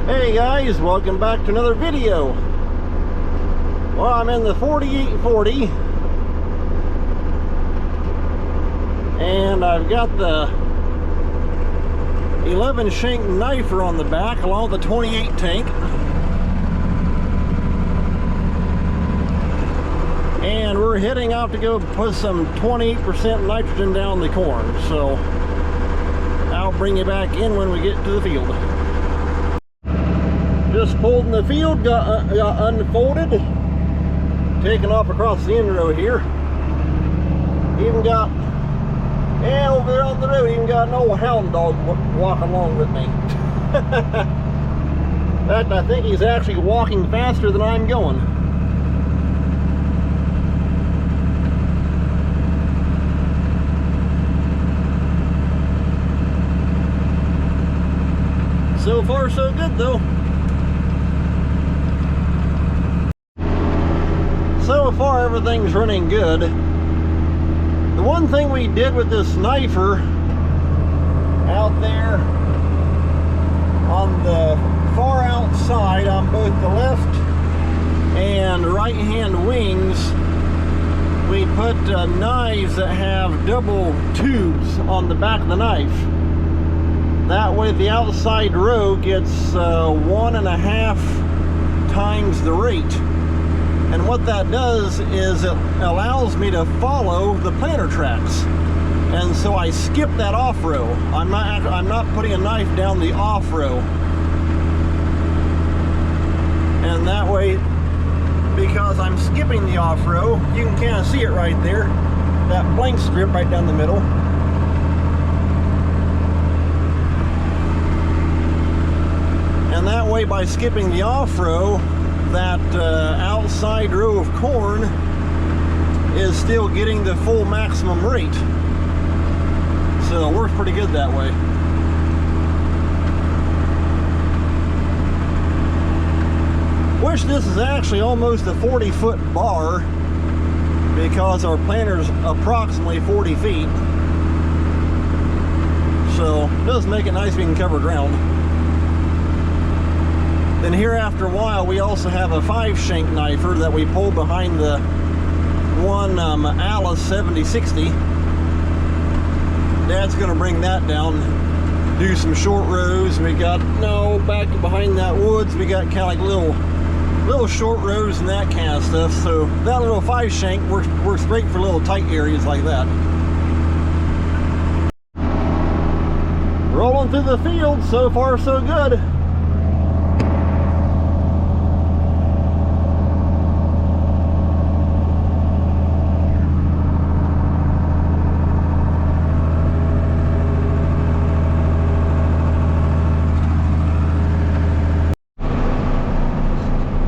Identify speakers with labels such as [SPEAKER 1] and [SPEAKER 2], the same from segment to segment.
[SPEAKER 1] Hey guys, welcome back to another video. Well, I'm in the 4840 and I've got the 11 shank knifer on the back along with the 28 tank, and we're heading out to go put some 28% nitrogen down the corn. So I'll bring you back in when we get to the field. Just pulled in the field, got unfolded, taken off across the end row here. Even got, over there on the road, even got an old hound dog walking along with me. In fact, I think he's actually walking faster than I'm going. So far, so good though. So far, everything's running good. The one thing we did with this knifer out there on the far outside on both the left and right hand wings, we put knives that have double tubes on the back of the knife. That way the outside row gets 1.5 times the rate. And what that does is it allows me to follow the planter tracks. And so I skip that off row. I'm not putting a knife down the off row. And that way, because I'm skipping the off row, you can kind of see it right there. That blank strip right down the middle. And that way, by skipping the off row, that outside row of corn is still getting the full maximum rate. So it works pretty good that way. Wish this is actually almost a 40-foot bar, because our planter's approximately 40 feet. So it does make it nice we can cover ground. Then here, after a while, we also have a 5-shank knifer that we pull behind the one Allis-7060. Dad's going to bring that down, do some short rows. We got, back behind that woods, we got kind of like little short rows and that kind of stuff. So that little 5-shank works great for little tight areas like that. Rolling through the field, so far so good.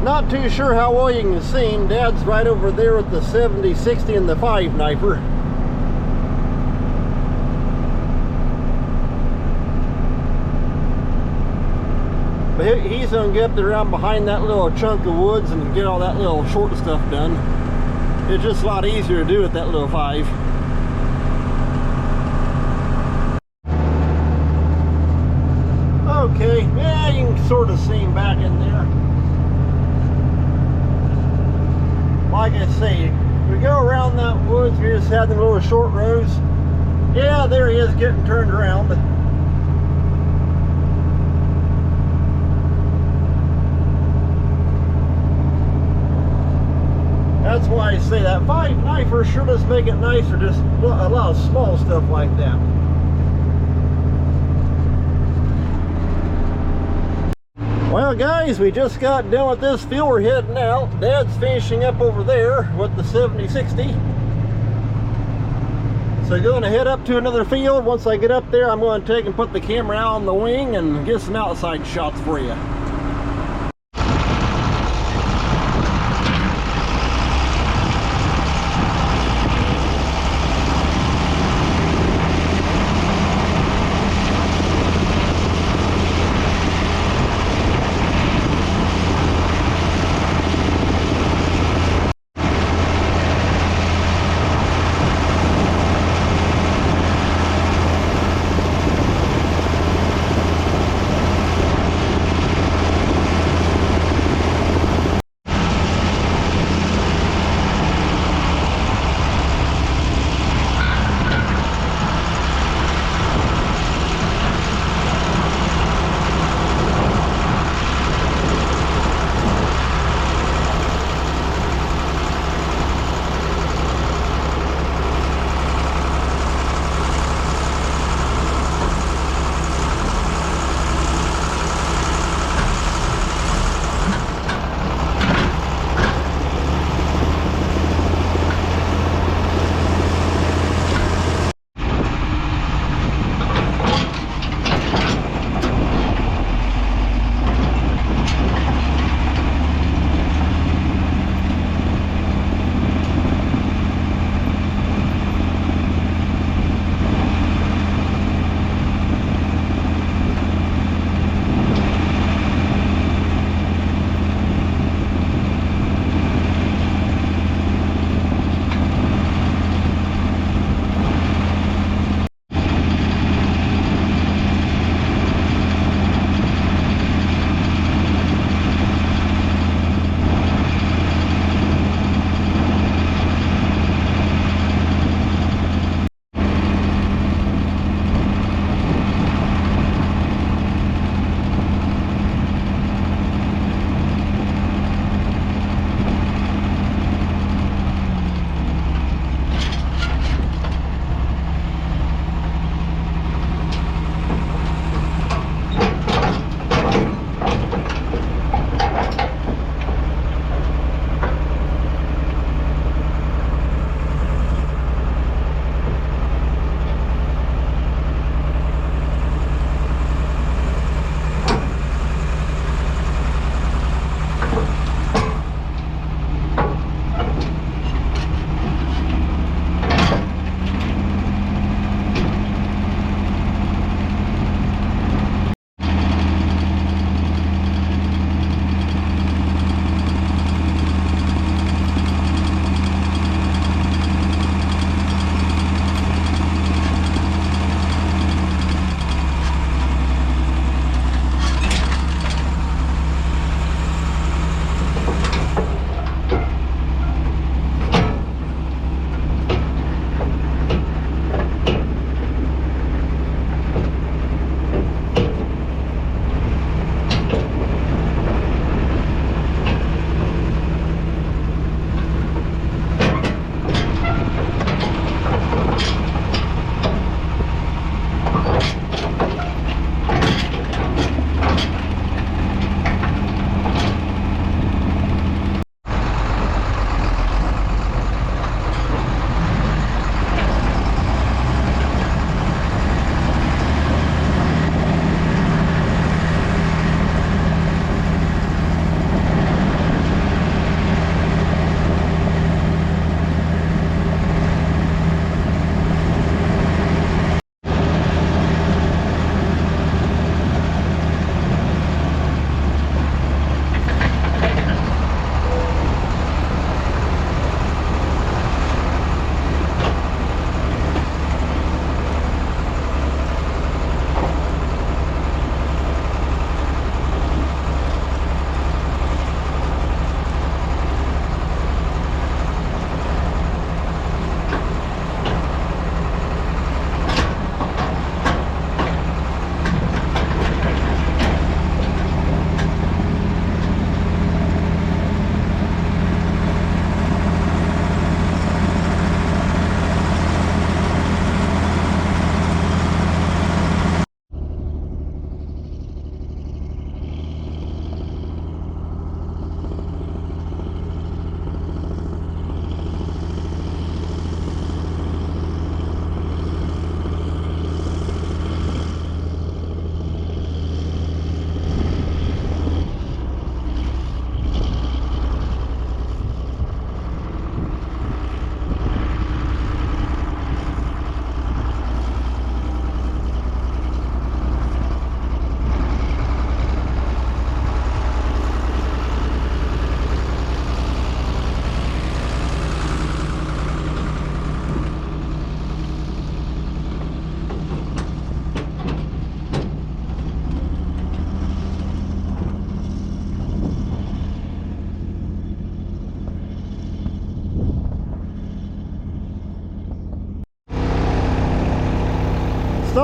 [SPEAKER 1] Not too sure how well you can see him. Dad's right over there with the 7060 and the 5 knifer. But he's gonna get up there around behind that little chunk of woods and get all that little short stuff done. It's just a lot easier to do with that little 5. Okay, yeah, you can sort of see him back in there. Like I say, we go around that woods, we just have the little short rows. Yeah, there he is getting turned around. That's why I say that 5 knifer sure does make it nicer, just a lot of small stuff like that. Well guys, we just got done with this field. We're heading out. Dad's finishing up over there with the 7060. So going to head up to another field. Once I get up there, I'm going to take and put the camera out on the wing and get some outside shots for you.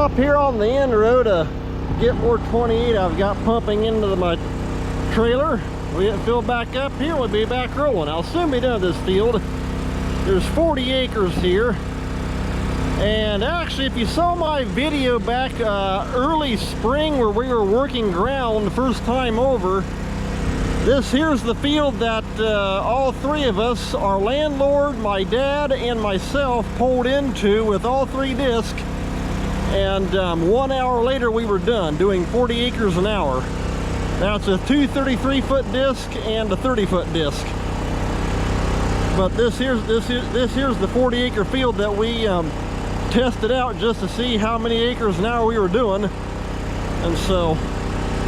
[SPEAKER 1] stop here on the end row to get more 28 I've got pumping into my trailer. We get filled back up here, we'll be back rolling. I'll soon be done with this field. There's 40 acres here. And actually, if you saw my video back early spring where we were working ground first time over, this here's the field that all three of us, our landlord, my dad, and myself pulled into with all 3 discs. And 1 hour later we were done doing 40 acres an hour. That's a 2 33-foot disc and a 30-foot disc. But this here's the 40-acre field that we tested out just to see how many acres an hour we were doing. And so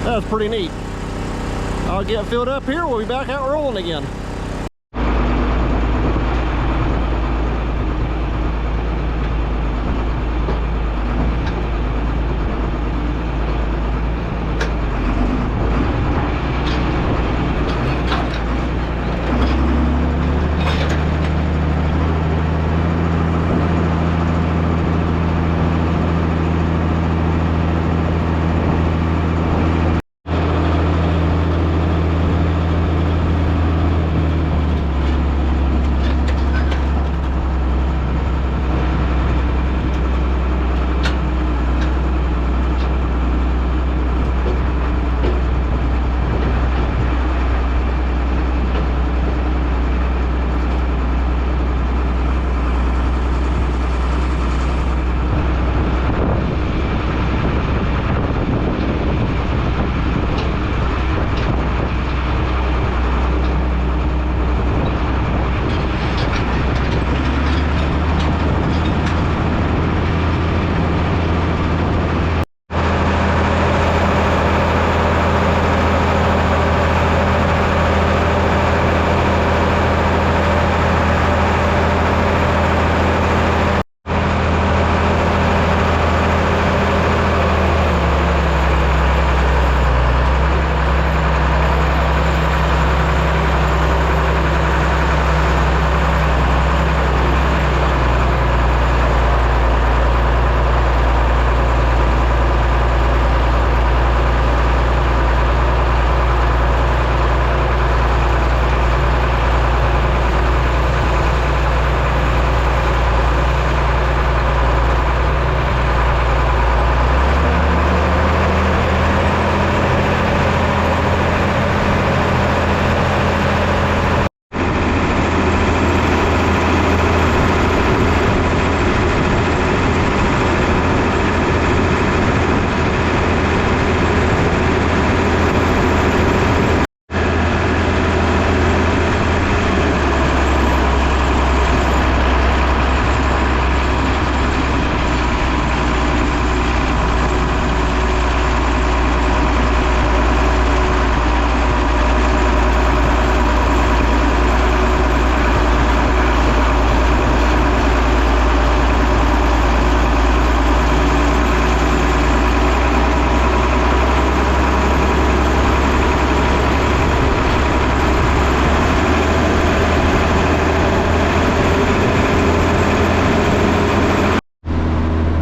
[SPEAKER 1] that's pretty neat. I'll get filled up here, we'll be back out rolling again.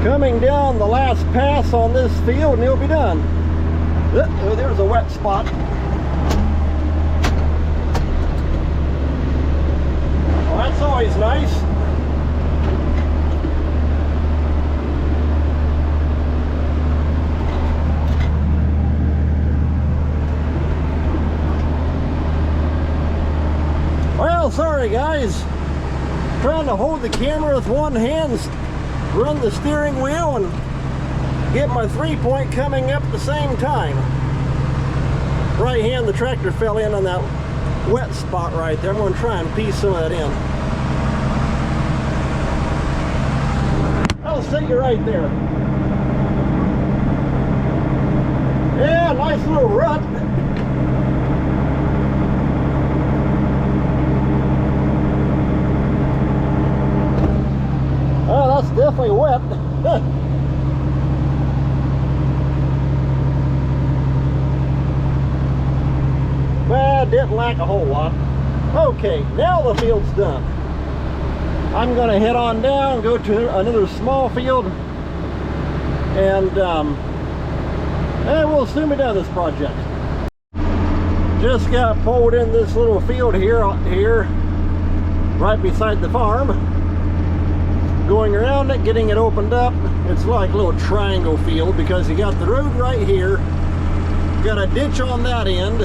[SPEAKER 1] Coming down the last pass on this field and it'll be done. Oh, there's a wet spot. Well, that's always nice. Well, sorry guys. Trying to hold the camera with one hand, run the steering wheel, and get my 3-point coming up at the same time. Right hand, the tractor fell in on that wet spot right there. I'm going to try and piece some of that in. I'll sit you right there. Yeah, nice little rut. Oh, that's definitely wet. Well, didn't lack a whole lot. Okay, now the field's done. I'm going to head on down, go to another small field, And we'll soon be done this project. Just got pulled in this little field here right beside the farm. Going around it, getting it opened up. It's like a little triangle field because you got the road right here, got a ditch on that end,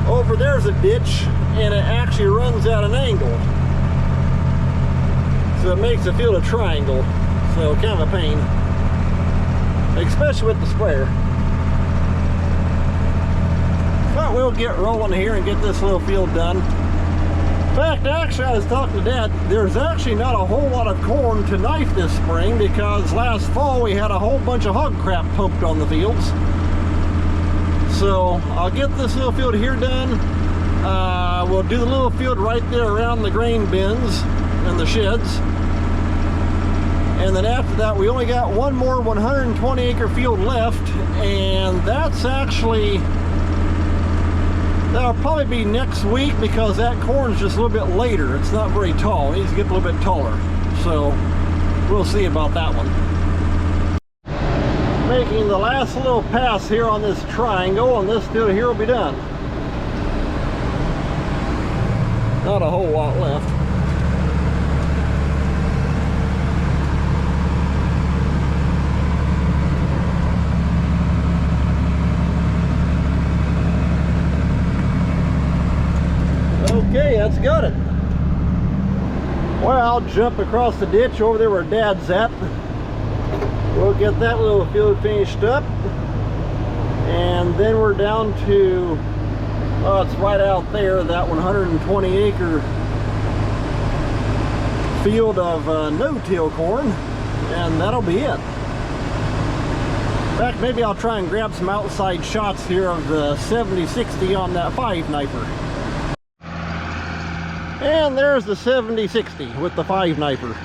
[SPEAKER 1] over there's a ditch, and it actually runs at an angle, so it makes it feel a triangle. So kind of a pain, especially with the sprayer. But we'll get rolling here and get this little field done. In fact, actually, I was talking to Dad, there's actually not a whole lot of corn to knife this spring because last fall we had a whole bunch of hog crap pumped on the fields. So I'll get this little field here done. We'll do the little field right there around the grain bins and the sheds. And then after that, we only got one more 120 acre field left, and that's actually, that'll probably be next week because that corn's just a little bit later. It's not very tall. It needs to get a little bit taller. So we'll see about that one. Making the last little pass here on this triangle, and this field here will be done. Not a whole lot left. Okay, that's got it. Well, I'll jump across the ditch over there where Dad's at. We'll get that little field finished up. And then we're down to, oh, it's right out there, that 120 acre field of no-till corn. And that'll be it. In fact, maybe I'll try and grab some outside shots here of the 70-60 on that 5-knifer. And there's the 70-60 with the 5-knifer.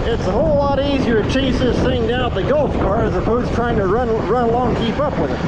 [SPEAKER 1] It's a whole lot easier to chase this thing down with the golf cart as opposed to trying to run along and keep up with it.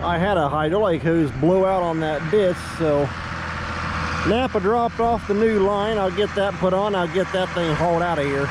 [SPEAKER 1] I had a hydraulic hose blow out on that disc, so Napa dropped off the new line. I'll get that put on. I'll get that thing hauled out of here.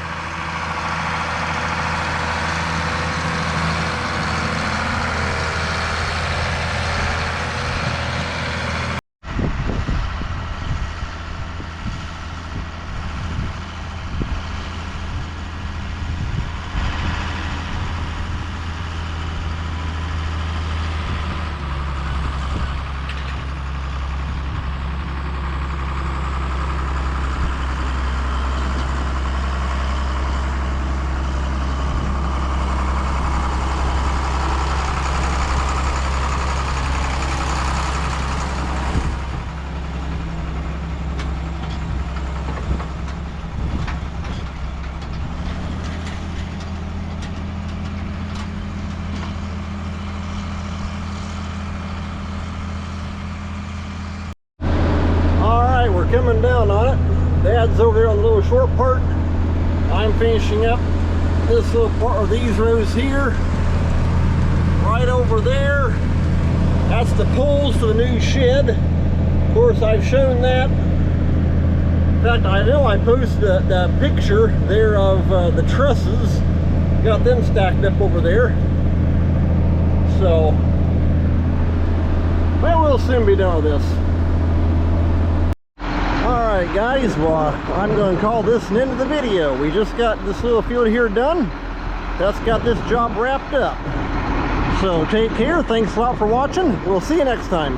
[SPEAKER 1] coming down on it. Dad's over there on the little short part. I'm finishing up this little part of these rows here. Right over there, that's the poles for the new shed. Of course, I've shown that. In fact, I know I posted the picture there of the trusses. Got them stacked up over there. So, well, we'll soon be done with this. Alright guys, well, I'm going to call this an end of the video. We just got this little field here done. That's got this job wrapped up. So take care, thanks a lot for watching. We'll see you next time.